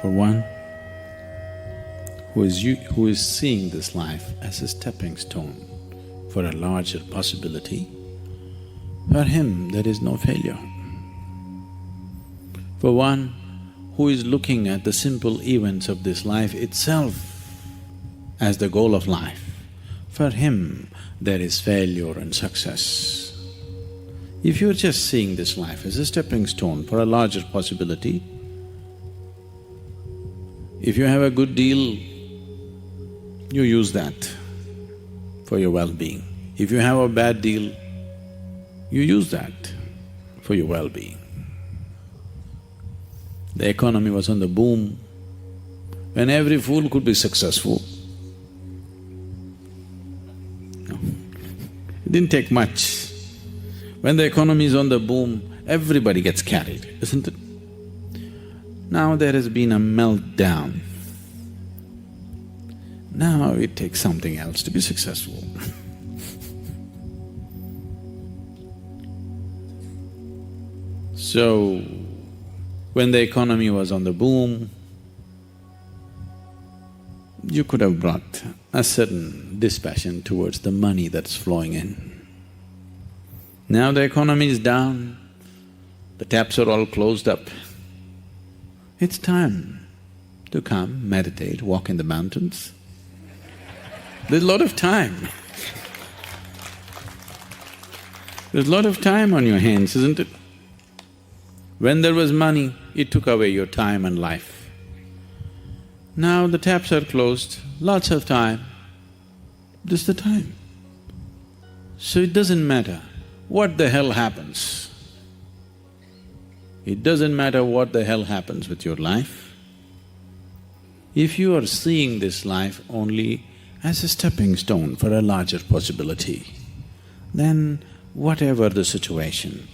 For one who is seeing this life as a stepping stone for a larger possibility, for him there is no failure. For one who is looking at the simple events of this life itself as the goal of life, for him there is failure and success. If you're just seeing this life as a stepping stone for a larger possibility, if you have a good deal, you use that for your well-being. If you have a bad deal, you use that for your well-being. The economy was on the boom, when every fool could be successful. No. It didn't take much. When the economy is on the boom, everybody gets carried, isn't it? Now there has been a meltdown. Now it takes something else to be successful. So, when the economy was on the boom, you could have brought a certain dispassion towards the money that's flowing in. Now the economy is down, the taps are all closed up. It's time to come, meditate, walk in the mountains. There's a lot of time. There's a lot of time on your hands, isn't it? When there was money, it took away your time and life. Now the taps are closed, lots of time, this is the time. So it doesn't matter what the hell happens. It doesn't matter what the hell happens with your life. If you are seeing this life only as a stepping stone for a larger possibility, then whatever the situation,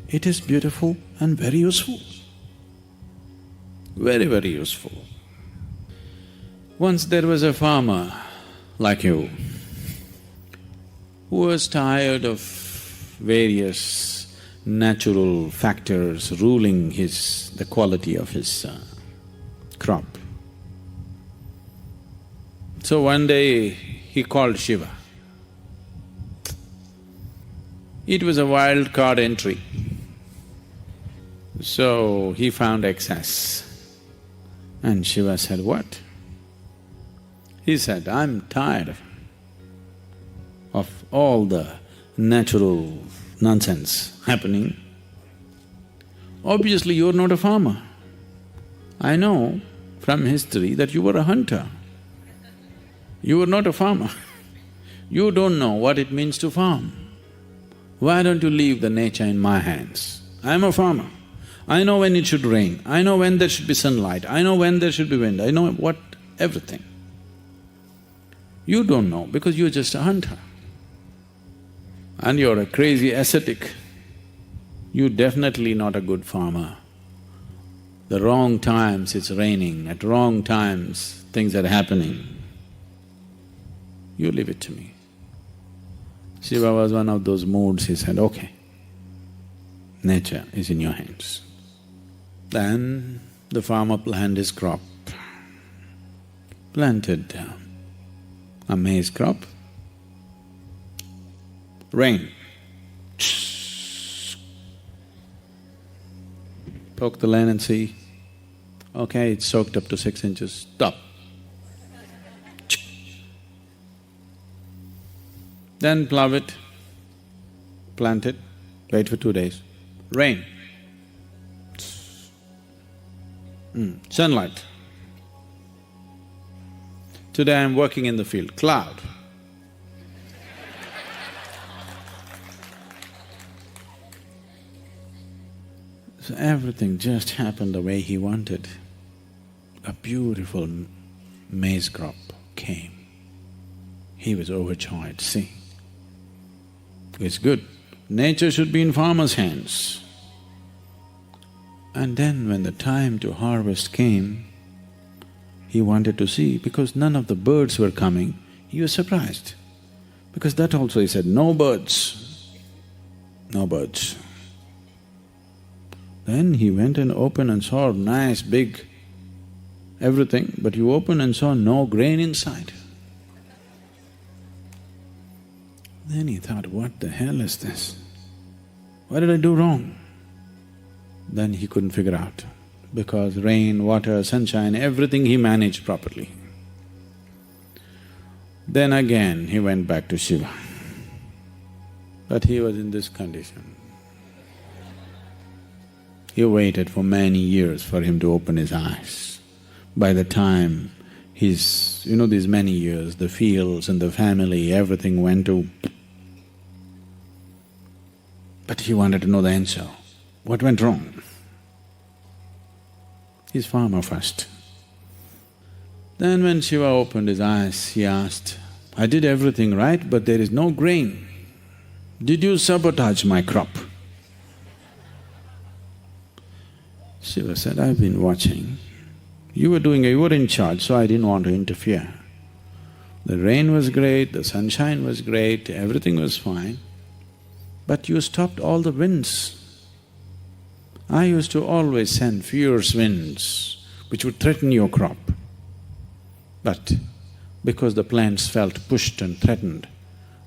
it is beautiful and very useful. Very, very useful. Once there was a farmer like you who was tired of various natural factors ruling the quality of his crop. So one day he called Shiva. It was a wild card entry. So he found excess. And Shiva said, what? He said, I'm tired of all the natural nonsense happening. Obviously you're not a farmer. I know from history that you were a hunter. You were not a farmer. You don't know what it means to farm. Why don't you leave the nature in my hands? I'm a farmer. I know when it should rain, I know when there should be sunlight, I know when there should be wind, I know what… everything. You don't know because you're just a hunter. And you're a crazy ascetic. You're definitely not a good farmer. The wrong times it's raining, at wrong times things are happening. You leave it to me. Shiva was one of those moods, he said, okay, nature is in your hands. Then the farmer planted his crop, planted a maize crop, rain, poke the land and see, okay, it's soaked up to 6 inches, stop. Then plough it, plant it, wait for 2 days, rain. Sunlight. Today I'm working in the field, cloud. So everything just happened the way he wanted. A beautiful maize crop came. He was overjoyed, see. It's good. Nature should be in farmer's hands. And then when the time to harvest came, he wanted to see, because none of the birds were coming, he was surprised. Because that also he said, no birds, no birds. Then he went and opened and saw a nice big everything, but you opened and saw no grain inside. Then he thought, what the hell is this? What did I do wrong? Then he couldn't figure out, because rain, water, sunshine, everything he managed properly. Then again he went back to Shiva, but he was in this condition. He waited for many years for him to open his eyes. By the time these many years, the fields and the family, everything went to… But he wanted to know the answer. What went wrong? He's farmer first. Then when Shiva opened his eyes, he asked, I did everything right, but there is no grain. Did you sabotage my crop? Shiva said, I've been watching. You were in charge, so I didn't want to interfere. The rain was great, the sunshine was great, everything was fine, but you stopped all the winds. I used to always send fierce winds which would threaten your crop. But because the plants felt pushed and threatened,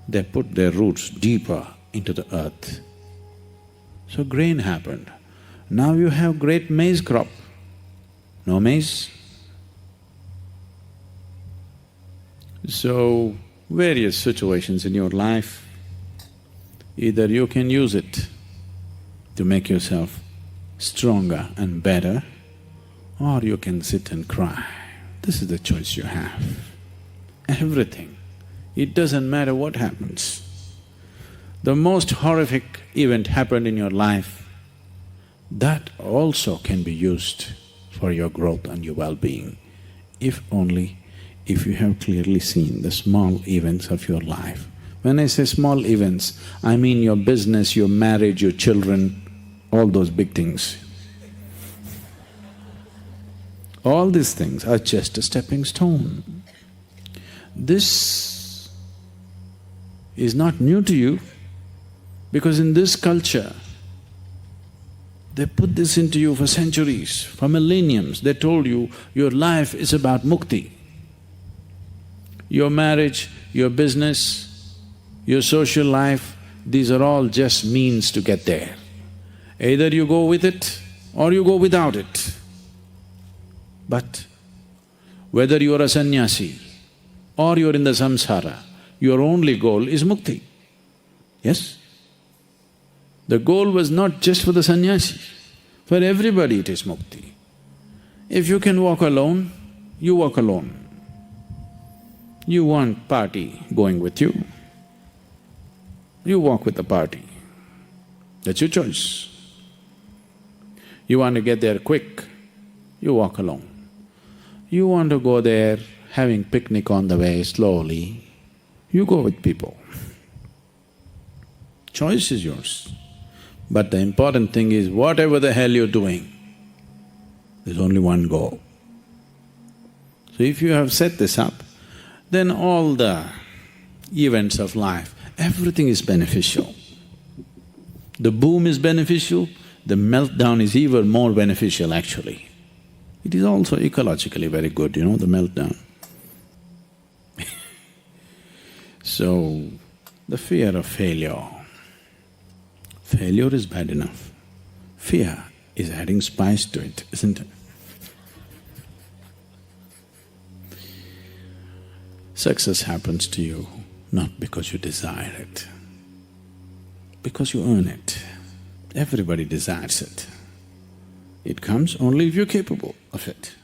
they put their roots deeper into the earth. So grain happened. Now you have great maize crop. No maize? So, various situations in your life, either you can use it to make yourself stronger and better, or you can sit and cry. This is the choice you have. Everything. It doesn't matter what happens. The most horrific event happened in your life, that also can be used for your growth and your well-being, if you have clearly seen the small events of your life. When I say small events, I mean your business, your marriage, your children, all those big things. All these things are just a stepping stone. This is not new to you, because in this culture, they put this into you for centuries, for millenniums. They told you, your life is about mukti. Your marriage, your business, your social life, these are all just means to get there. Either you go with it or you go without it. But whether you are a sannyasi or you're in the samsara, your only goal is mukti. Yes? The goal was not just for the sannyasi, for everybody it is mukti. If you can walk alone, you walk alone. You want party going with you, you walk with the party. That's your choice. You want to get there quick, you walk alone. You want to go there having picnic on the way slowly, you go with people. Choice is yours. But the important thing is, whatever the hell you're doing, there's only one goal. So if you have set this up, then all the events of life, everything is beneficial. The boom is beneficial, the meltdown is even more beneficial actually. It is also ecologically very good, the meltdown. So, the fear of failure. Failure is bad enough. Fear is adding spice to it, isn't it? Success happens to you not because you desire it, because you earn it. Everybody desires it. It comes only if you're capable of it.